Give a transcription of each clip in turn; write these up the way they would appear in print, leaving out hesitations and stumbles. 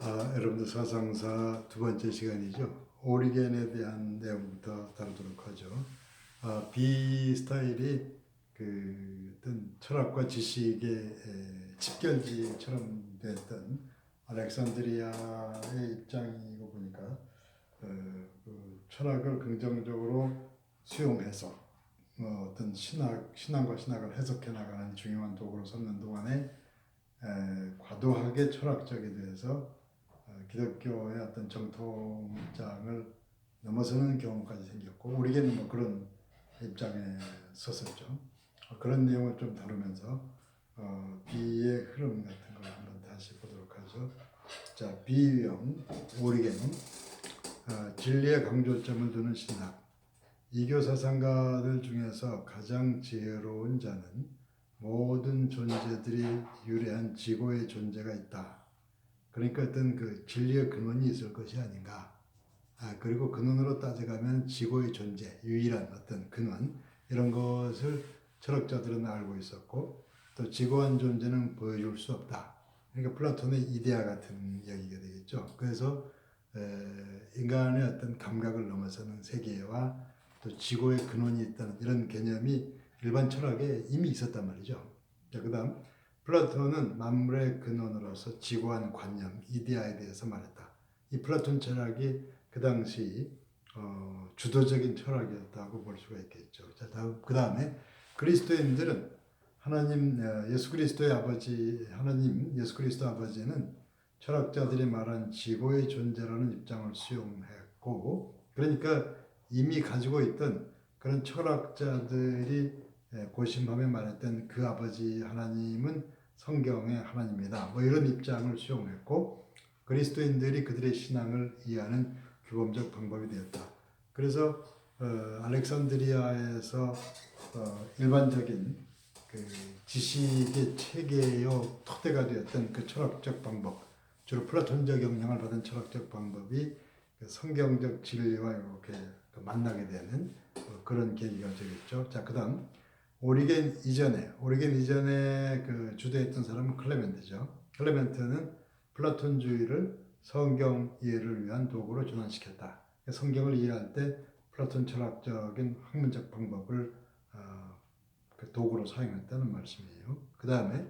여러분들 사상사 두 번째 시간이죠. 오리겐에 대한 내용부터 다루도록 하죠. B 스타일이 어떤 철학과 지식의 집결지처럼 됐던 알렉산드리아의 입장이고 보니까 그 철학을 긍정적으로 수용해서 어떤 신앙과 신학을 해석해 나가는 중요한 도구로 삼는 동안에 과도하게 철학적이 돼서 기독교의 어떤 정통 입장을 넘어서는 경우까지 생겼고, 우리에게는 뭐 그런 입장에 섰었죠. 그런 내용을 좀 다루면서 비의 흐름 같은 걸 한번 다시 보도록 하죠. 자, 비유형 오리겐, 진리의 강조점을 두는 신학. 이교 사상가들 중에서 가장 지혜로운 자는 모든 존재들이 유래한 지고의 존재가 있다. 그러니까 어떤 그 진리의 근원이 있을 것이 아닌가. 그리고 근원으로 따져가면 지고의 존재, 유일한 어떤 근원, 이런 것을 철학자들은 알고 있었고, 또 지고한 존재는 보여줄 수 없다. 그러니까 플라톤의 이데아 같은 이야기가 되겠죠. 그래서 인간의 어떤 감각을 넘어서는 세계와 또 지고의 근원이 있다는 이런 개념이 일반 철학에 이미 있었단 말이죠. 그 다음 플라톤은 만물의 근원으로서 지고한 관념, 이데아에 대해서 말했다. 이 플라톤 철학이 그 당시 주도적인 철학이었다고 볼 수가 있겠죠. 자, 그 다음에 그리스도인들은 하나님, 예수 그리스도의 아버지, 하나님 예수 그리스도 아버지는 철학자들이 말한 지고의 존재라는 입장을 수용했고, 그러니까 이미 가지고 있던 그런 철학자들이 고심하며 말했던 그 아버지 하나님은 성경의 하나님이다. 뭐 이런 입장을 수용했고, 그리스도인들이 그들의 신앙을 이해하는 규범적 방법이 되었다. 그래서 알렉산드리아에서 일반적인 그 지식의 체계요 토대가 되었던 그 철학적 방법, 주로 플라톤적 영향을 받은 철학적 방법이 그 성경적 진리와 이렇게 만나게 되는 그런 계기가 되겠죠. 자, 그다음 오리겐 이전에 그 주도했던 사람은 클레멘트죠. 클레멘트는 플라톤주의를 성경 이해를 위한 도구로 전환시켰다. 성경을 이해할 때 플라톤 철학적인 학문적 방법을 그 도구로 사용했다는 말씀이에요. 그 다음에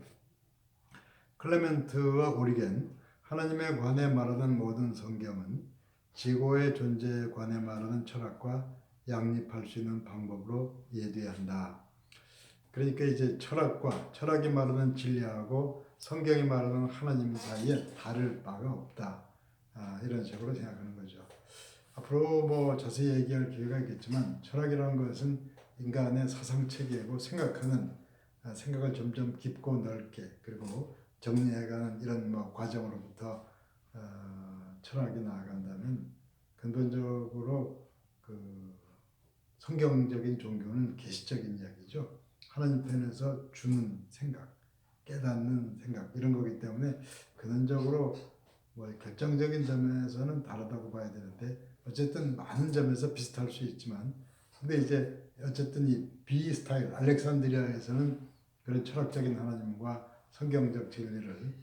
클레멘트와 오리겐, 하나님에 관해 말하는 모든 성경은 지고의 존재에 관해 말하는 철학과 양립할 수 있는 방법으로 이해돼야 한다. 그러니까 이제 철학이 말하는 진리하고 성경이 말하는 하나님 사이에 다를 바가 없다. 이런 식으로 생각하는 거죠. 앞으로 뭐 자세히 얘기할 기회가 있겠지만, 철학이라는 것은 인간의 사상 체계고 생각을 점점 깊고 넓게 그리고 정리해가는 이런 뭐 과정으로부터 철학이 나아간다면, 근본적으로 그 성경적인 종교는 계시적인 이야기죠. 하나님 편에서 주는 생각, 깨닫는 생각, 이런 거기 때문에 근원적으로 뭐 결정적인 점에서는 다르다고 봐야 되는데, 어쨌든 많은 점에서 비슷할 수 있지만, 근데 이제 어쨌든 이 B 스타일 알렉산드리아에서는 그런 철학적인 하나님과 성경적 진리를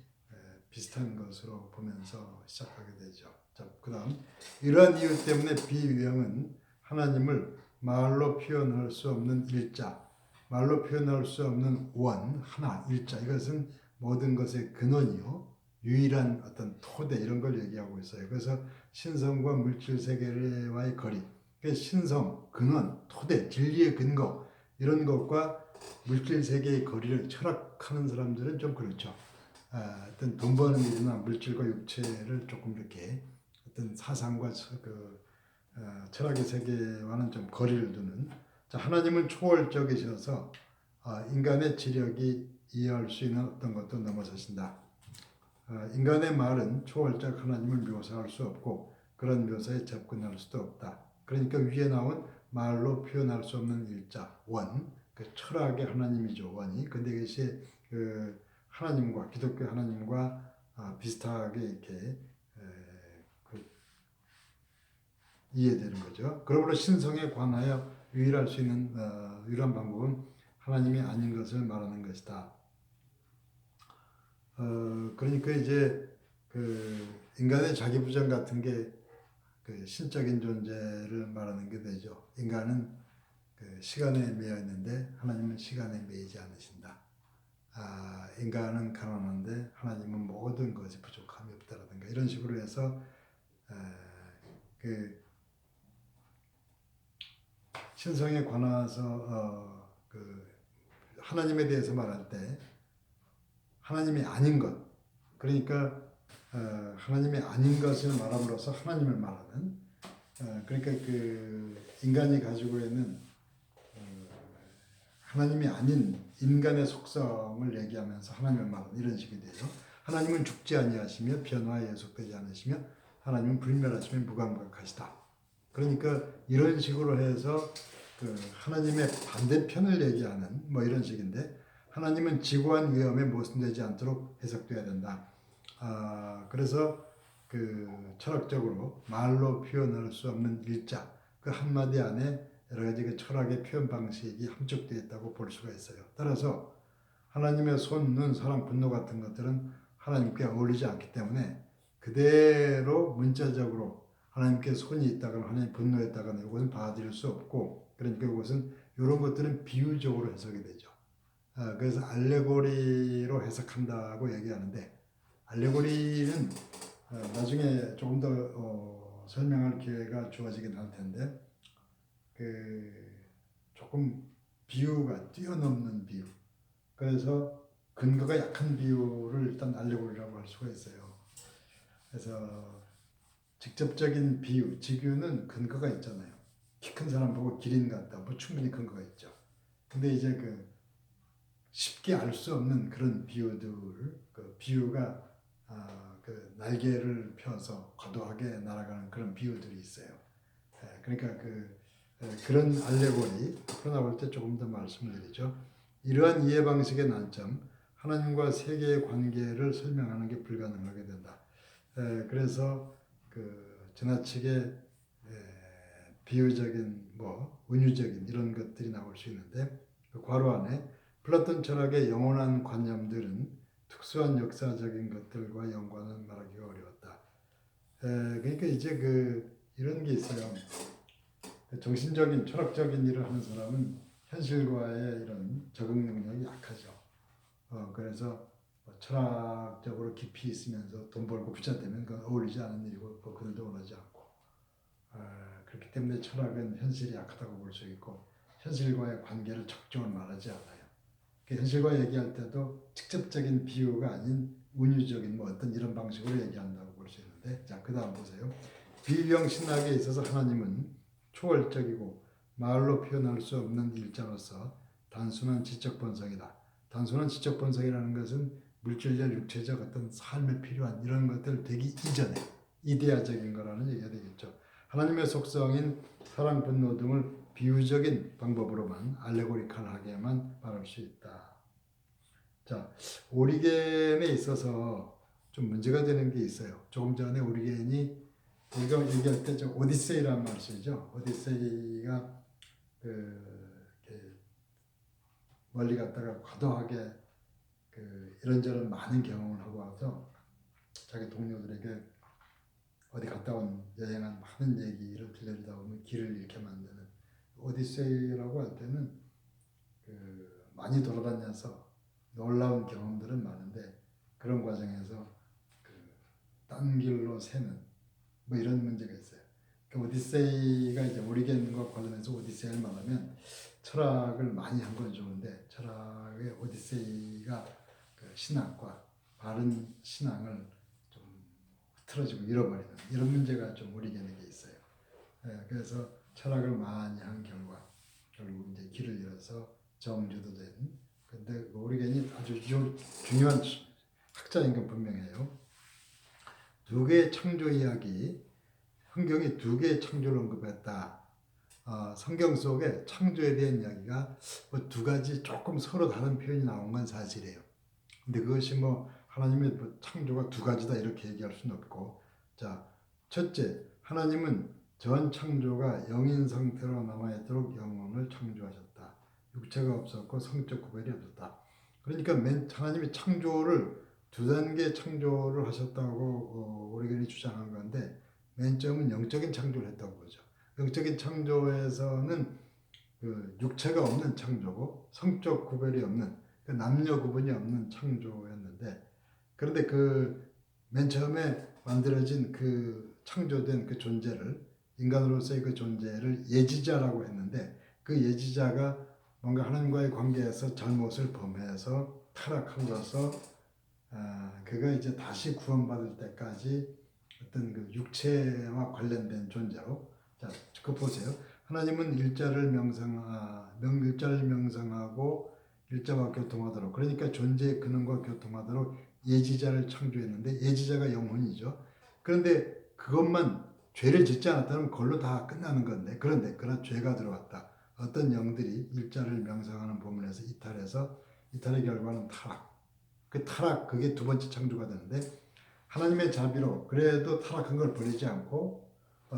비슷한 것으로 보면서 시작하게 되죠. 자, 그다음 이러한 이유 때문에 B 유형은 하나님을 말로 표현할 수 없는 일자, 말로 표현할 수 없는 원, 하나, 일자, 이것은 모든 것의 근원이요, 유일한 어떤 토대, 이런 걸 얘기하고 있어요. 그래서 신성과 물질 세계와의 거리, 신성, 근원, 토대, 진리의 근거, 이런 것과 물질 세계의 거리를 철학하는 사람들은 좀 그렇죠. 어떤 돈 버는 일이나 물질과 육체를 조금 이렇게 어떤 사상과 철학의 세계와는 좀 거리를 두는. 자, 하나님은 초월적이셔서 인간의 지력이 이해할 수 있는 어떤 것도 넘어서신다. 인간의 말은 초월적 하나님을 묘사할 수 없고 그런 묘사에 접근할 수도 없다. 그러니까 위에 나온 말로 표현할 수 없는 일자, 원, 그 철학의 하나님이죠, 원이. 근데 이것이 그 하나님과, 기독교 하나님과 비슷하게 이렇게 이해되는 거죠. 그러므로 신성에 관하여 유일할 수 있는 유일한 방법은 하나님이 아닌 것을 말하는 것이다. 그러니까 이제 인간의 자기 부정 같은 게 그 신적인 존재를 말하는 게 되죠. 인간은 그 시간에 매여 있는데 하나님은 시간에 매이지 않으신다. 인간은 가난한데 하나님은 모든 것이 부족함이 없다라든가 이런 식으로 해서 그 신성에 관해서 그 하나님에 대해서 말할 때 하나님이 아닌 것, 그러니까 하나님이 아닌 것을 말함으로써 하나님을 말하는, 그러니까 그 인간이 가지고 있는 하나님이 아닌 인간의 속성을 얘기하면서 하나님을 말하는 이런 식이 돼요. 하나님은 죽지 아니하시며 변화에 예속되지 않으시며 하나님은 불멸하시며 무감각하시다. 그러니까 이런 식으로 해서 그 하나님의 반대편을 얘기하는 뭐 이런 식인데, 하나님은 지고한 위험에 모순되지 않도록 해석돼야 된다. 그래서 그 철학적으로 말로 표현할 수 없는 일자, 그 한마디 안에 여러 가지 그 철학의 표현 방식이 함축되어 있다고 볼 수가 있어요. 따라서 하나님의 손, 눈, 사랑, 분노 같은 것들은 하나님께 어울리지 않기 때문에 그대로 문자적으로 하나님께 손이 있다거나 하나님 분노했다거나 이것은 받아들일 수 없고, 그러니까 이것은 이런 것들은 비유적으로 해석이 되죠. 그래서 알레고리로 해석한다고 얘기하는데, 알레고리는 나중에 조금 더 설명할 기회가 주어지긴 할 텐데, 그 조금 비유가 뛰어넘는 비유, 그래서 근거가 약한 비유를 일단 알레고리라고 할 수가 있어요. 그래서 직접적인 비유, 직유는 근거가 있잖아요. 키 큰 사람 보고 기린 같다, 뭐 충분히 근거가 있죠. 근데 이제 그 쉽게 알 수 없는 그런 비유들, 그 비유가 그 날개를 펴서 과도하게 날아가는 그런 비유들이 있어요. 그러니까 그런 알레고리 앞으로 나올 때 조금 더 말씀을 드리죠. 이러한 이해 방식의 난점, 하나님과 세계의 관계를 설명하는 게 불가능하게 된다. 그래서 그 지나치게 비유적인 뭐 은유적인 이런 것들이 나올 수 있는데, 그 괄호 안에 플라톤 철학의 영원한 관념들은 특수한 역사적인 것들과 연관을 말하기가 어려웠다. 그러니까 이제 이런 게 있어요. 정신적인 철학적인 일을 하는 사람은 현실과의 이런 적응 능력이 약하죠. 그래서 철학적으로 깊이 있으면서 돈 벌고 부자 되면 그건 어울리지 않은 일이고 그들도 원하지 않고, 그렇기 때문에 철학은 현실이 약하다고 볼 수 있고 현실과의 관계를 적정을 말하지 않아요. 현실과 얘기할 때도 직접적인 비유가 아닌 운유적인 뭐 어떤 이런 방식으로 얘기한다고 볼 수 있는데, 자, 그 다음 보세요. 비유형 신학에 있어서 하나님은 초월적이고 말로 표현할 수 없는 일자로서 단순한 지적 본성이다. 단순한 지적 본성이라는 것은 물질적, 육체적 어떤 삶에 필요한 이런 것들 되기 이전에 이데아적인 거라는 얘기가 되겠죠. 하나님의 속성인 사랑, 분노 등을 비유적인 방법으로만 알레고리컬하게만 말할 수 있다. 자, 오리겐에 있어서 좀 문제가 되는 게 있어요. 조금 전에 오리겐이 우리가 얘기할 때 저 오디세이라는 말 쓰죠. 오디세이가 멀리 갔다가 과도하게 이런저런 많은 경험을 하고 와서 자기 동료들에게 어디 갔다 온 여행한 많은 얘기를 들려주다 보면 길을 잃게 만드는, 오디세이라고 할 때는 많이 돌아다녀서 놀라운 경험들은 많은데 그런 과정에서 딴 길로 새는 뭐 이런 문제가 있어요. 오디세이가 이제 오리겐과 관련해서 오디세이를 말하면 철학을 많이 한 건 좋은데, 철학의 오디세이가 신학과 바른 신앙을 좀 흐트러지고 잃어버리는 이런 문제가 좀 오리겐에게 있어요. 그래서 철학을 많이 한 결과 결국 이제 길을 잃어서 정죄도 된. 근데 오리겐이 아주 중요한 학자인 건 분명해요. 두 개의 창조 이야기, 성경이 두 개의 창조를 언급했다. 성경 속에 창조에 대한 이야기가 뭐 두 가지 조금 서로 다른 표현이 나온 건 사실이에요. 근데 그것이 뭐 하나님의 뭐 창조가 두 가지다 이렇게 얘기할 수는 없고, 자, 첫째, 하나님은 전 창조가 영인 상태로 남아있도록 영혼을 창조하셨다. 육체가 없었고 성적 구별이 없었다. 그러니까 하나님이 창조를 두 단계 창조를 하셨다고 오리겐이 주장한 건데 맨 처음은 영적인 창조를 했다고 그러죠. 영적인 창조에서는 그 육체가 없는 창조고 성적 구별이 없는 그 남녀 구분이 없는 창조였는데 그런데 그 맨 처음에 만들어진 그 창조된 그 존재를 인간으로서의 그 존재를 예지자라고 했는데 그 예지자가 뭔가 하나님과의 관계에서 잘못을 범해서 타락함으로써 그가 이제 다시 구원받을 때까지 어떤 그 육체와 관련된 존재로 자, 그거 보세요. 하나님은 일자를 명상하고 일자와 교통하도록 그러니까 존재의 근원과 교통하도록 예지자를 창조했는데 예지자가 영혼이죠. 그런데 그것만 죄를 짓지 않았다면 그걸로 다 끝나는 건데 그런데 그러나 죄가 들어왔다. 어떤 영들이 일자를 명상하는 부분에서 이탈해서 이탈의 결과는 타락. 그 타락 그게 두 번째 창조가 되는데 하나님의 자비로 그래도 타락한 걸 버리지 않고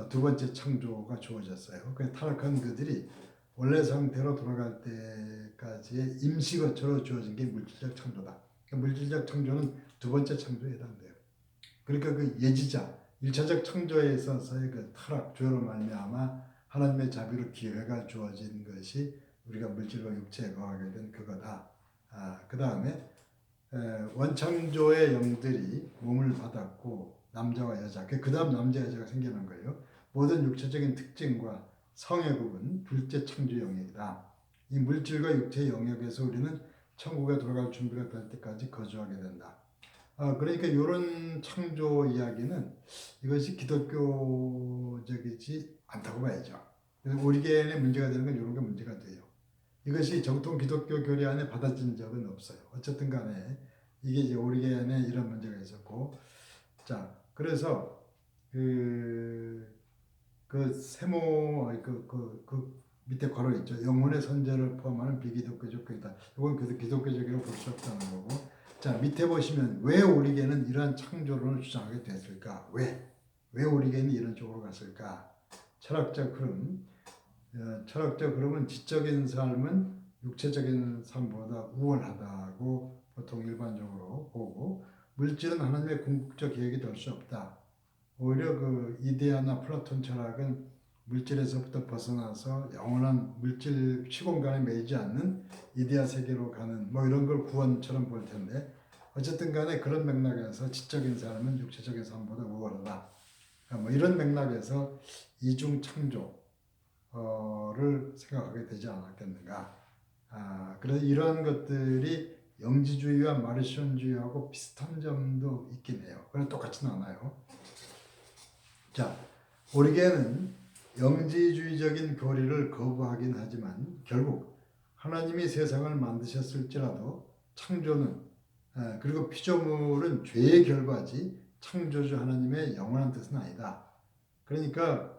두 번째 창조가 주어졌어요. 그 타락한 그들이 원래 상태로 돌아갈 때까지의 임시거처로 주어진 게 물질적 창조다. 그러니까 물질적 창조는 두 번째 창조에 해당돼요. 그러니까 그 예지자, 1차적 창조에 있어서의 그 타락, 죄로 말미암아 하나님의 자비로 기회가 주어진 것이 우리가 물질과 육체에 거하게 된 그거다. 그 다음에 원창조의 영들이 몸을 받았고 남자와 여자, 그 다음 남자 여자가 생겨난 거예요. 모든 육체적인 특징과 성의 구분, 둘째 창조 영역이다. 이 물질과 육체의 영역에서 우리는 천국에 돌아갈 준비가 될 때까지 거주하게 된다. 그러니까 이런 창조 이야기는 이것이 기독교적이지 않다고 봐야죠. 오리겐의 문제가 되는 건 이런 게 문제가 돼요. 이것이 정통 기독교 교리 안에 받아진 적은 없어요. 어쨌든 간에 이게 이제 오리겐에 이런 문제가 있었고, 자 그래서 그 세모 그 밑에 괄호 있죠. 영혼의 선제를 포함하는 비기독교적 교리다. 이건 기독교적이라고 볼 수 없다는 거고. 자 밑에 보시면 왜 오리겐은 이러한 창조론을 주장하게 됐을까? 왜 오리겐이 이런 쪽으로 갔을까? 철학적 흐름. 철학적 흐름은 지적인 삶은 육체적인 삶보다 우월하다고 보통 일반적으로 보고 물질은 하나님의 궁극적 계획이 될 수 없다. 오히려 그 이데아나 플라톤 철학은 물질에서부터 벗어나서 영원한 물질 시공간에 매이지 않는 이데아 세계로 가는 뭐 이런 걸 구원처럼 볼 텐데 어쨌든 간에 그런 맥락에서 지적인 삶은 육체적인 삶보다 우월하다. 뭐 이런 맥락에서 이중 창조를 생각하게 되지 않았겠는가. 그래서 이러한 것들이 영지주의와 마르시온주의하고 비슷한 점도 있긴 해요. 그런데 똑같지는 않아요. 자, 오리겐은 영지주의적인 교리를 거부하긴 하지만 결국 하나님이 세상을 만드셨을지라도 창조는 그리고 피조물은 죄의 결과지 창조주 하나님의 영원한 뜻은 아니다. 그러니까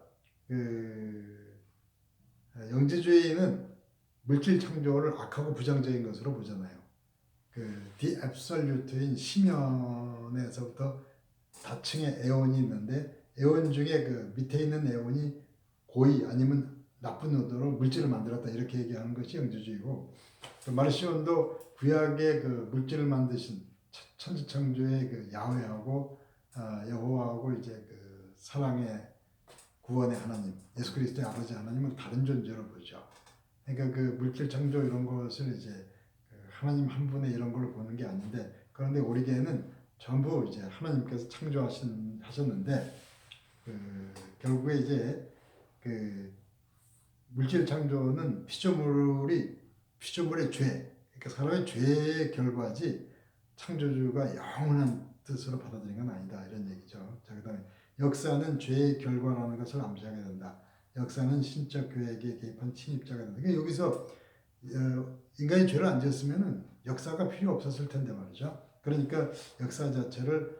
영지주의는 물질 창조를 악하고 부정적인 것으로 보잖아요. 디 앱솔루트인 심연에서부터 다층의 에온이 있는데 에온 중에 그 밑에 있는 에온이 고의 아니면 나쁜 의도로 물질을 만들었다 이렇게 얘기하는 것이 영지주의고 마르시온도 구약의 그 물질을 만드신 천지창조의 그 야훼하고 여호와하고 이제 그 사랑의 구원의 하나님 예수 그리스도의 아버지 하나님은 다른 존재로 보죠. 그러니까 그 물질 창조 이런 것을 이제 하나님 한 분의 이런 걸 보는 게 아닌데 그런데 오리겐은 전부 이제 하나님께서 창조하셨는데 결국에 이제 그 물질 창조는 피조물의 죄, 그러니까 사람의 죄의 결과지 창조주가 영원한 뜻으로 받아들인 건 아니다 이런 얘기죠. 자 그다음에 역사는 죄의 결과라는 것을 암시하게 된다. 역사는 신적 계획에 개입한 침입자가 된다. 그러니까 여기서 인간이 죄를 안 지었으면은 역사가 필요 없었을 텐데 말이죠. 그러니까 역사 자체를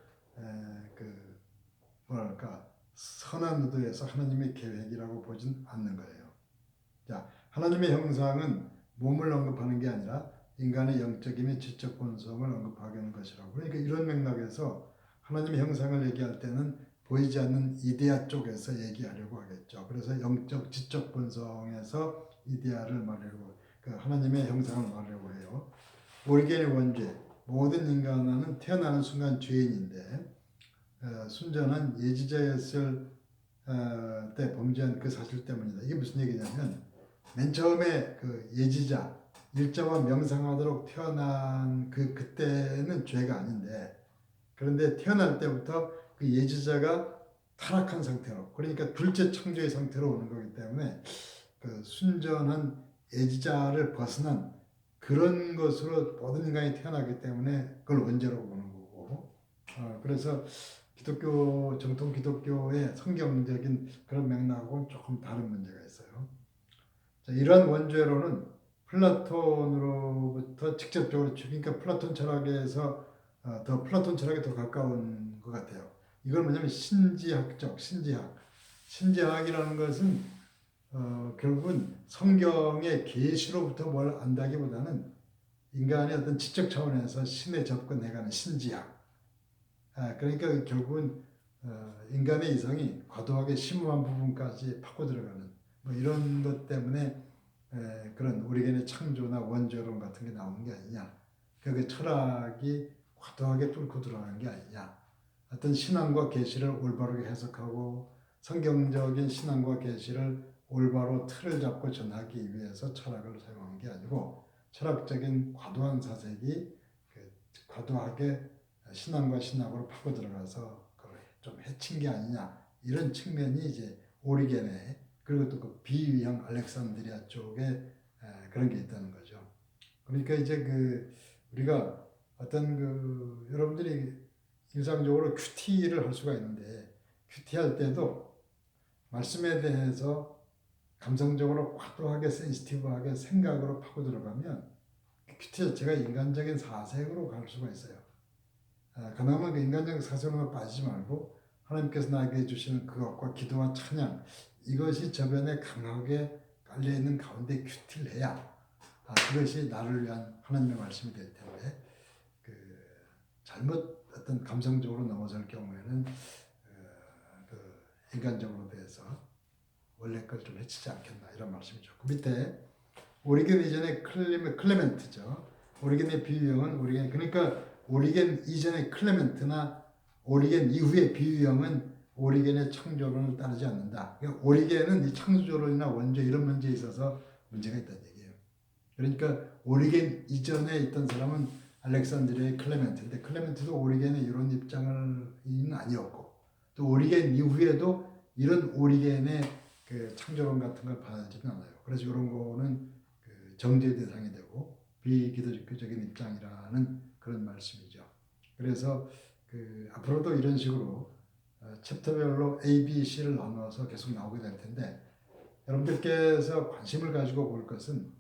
뭐랄까 선한 의도에서 하나님의 계획이라고 보진 않는 거예요. 자, 하나님의 형상은 몸을 언급하는 게 아니라 인간의 영적이며 지적 본성을 언급하게 하는 것이라고. 그러니까 이런 맥락에서 하나님의 형상을 얘기할 때는 보이지 않는 이데아 쪽에서 얘기하려고 하겠죠. 그래서 영적 지적 본성에서 이데아를 말하려고, 그 하나님의 형상을 말하려고 해요. 오리겐의 원죄, 모든 인간은 태어나는 순간 죄인인데 순전한 예지자였을 때 범죄한 그 사실 때문이다. 이게 무슨 얘기냐면 맨 처음에 그 예지자 일정한 명상하도록 태어난 그때는 죄가 아닌데 그런데 태어날 때부터 그 예지자가 타락한 상태로 그러니까 둘째 창조의 상태로 오는 거기 때문에 그 순전한 예지자를 벗어난 그런 것으로 모든 인간이 태어나기 때문에 그걸 원죄로 보는 거고 그래서 기독교 정통 기독교의 성경적인 그런 맥락하고는 조금 다른 문제가 있어요. 자, 이러한 원죄로는 플라톤으로부터 직접적으로 그러니까 플라톤 철학에서 더 플라톤 철학에 더 가까운 것 같아요. 이건 뭐냐면 신지학이라는 것은 결국은 성경의 계시로부터 뭘 안다기보다는 인간의 어떤 지적 차원에서 신에 접근해가는 신지학. 그러니까 결국은 인간의 이성이 과도하게 심오한 부분까지 파고 들어가는 뭐 이런 것 때문에 그런 오리겐의 창조나 원죄론 같은 게 나오는 게 아니냐. 그 철학이 과도하게 뚫고 들어가는 게 아니냐. 어떤 신앙과 계시를 올바르게 해석하고 성경적인 신앙과 계시를 올바로 틀을 잡고 전하기 위해서 철학을 사용한 게 아니고 철학적인 과도한 사색이 과도하게 신앙과 신학으로 파고 들어가서 그걸 좀 해친 게 아니냐 이런 측면이 이제 오리겐의 그리고 또 그 비유형 알렉산드리아 쪽에 그런 게 있다는 거죠. 그러니까 이제 그 우리가 어떤 그 여러분들이 일상적으로 큐티를 할 수가 있는데 큐티 할 때도 말씀에 대해서 감성적으로 과도하게 센시티브하게 생각으로 파고 들어가면 큐티 자체가 인간적인 사색으로 갈 수가 있어요. 그나마 그 인간적인 사색으로 빠지지 말고 하나님께서 나에게 주시는 그것과 기도와 찬양 이것이 저변에 강하게 깔려있는 가운데 큐티를 해야 그것이 나를 위한 하나님의 말씀이 될 텐데 그 잘못 어떤 감성적으로 넘어설 경우에는 그 인간적으로 대해서 원래 걸 좀 해치지 않겠나 이런 말씀이죠. 그 밑에 오리겐 이전의 클레멘트죠. 오리겐의 비유형은 오리겐 그러니까 오리겐 이전의 클레멘트나 오리겐 이후의 비유형은 오리겐의 창조론을 따르지 않는다. 그러니까 오리겐은 이 창조론이나 원죄 이런 문제에 있어서 문제가 있다는 얘기예요. 그러니까 오리겐 이전에 있던 사람은 알렉산드리아의 클레멘트인데 클레멘트도 오리겐의 이런 입장은 아니었고 또 오리겐 이후에도 이런 오리겐의 그 창조론 같은 걸 받아들이지는 않아요. 그래서 이런 거는 그 정죄 대상이 되고 비기독교적인 입장이라는 그런 말씀이죠. 그래서 그 앞으로도 이런 식으로 챕터별로 A, B, C를 나눠서 계속 나오게 될 텐데 여러분들께서 관심을 가지고 볼 것은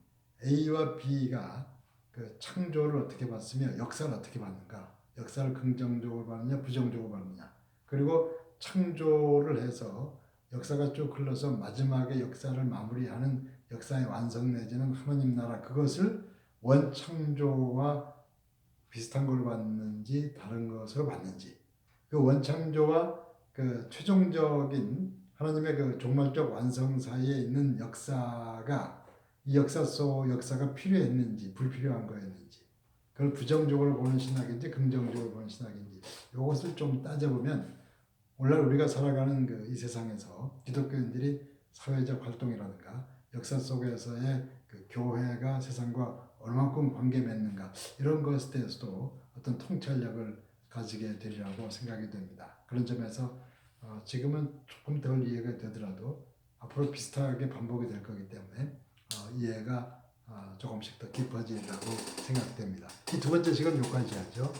A와 B가 그 창조를 어떻게 봤으며 역사를 어떻게 봤는가, 역사를 긍정적으로 봤느냐, 부정적으로 봤느냐, 그리고 창조를 해서 역사가 쭉 흘러서 마지막에 역사를 마무리하는 역사의 완성 내지는 하나님 나라 그것을 원창조와 비슷한 걸 봤는지 다른 것으로 봤는지 그 원창조와 그 최종적인 하나님의 그 종말적 완성 사이에 있는 역사가 이 역사 속 역사가 필요했는지 불필요한 거였는지 그걸 부정적으로 보는 신학인지 긍정적으로 보는 신학인지 이것을 좀 따져보면 오늘날 우리가 살아가는 그 이 세상에서 기독교인들이 사회적 활동이라든가 역사 속에서의 그 교회가 세상과 얼마큼 관계 맺는가 이런 것에 대해서도 어떤 통찰력을 가지게 되리라고 생각이 됩니다. 그런 점에서 지금은 조금 덜 이해가 되더라도 앞으로 비슷하게 반복이 될 거기 때문에 이해가 조금씩 더 깊어지리라고 생각됩니다. 이 두 번째 시간 여기까지 하죠.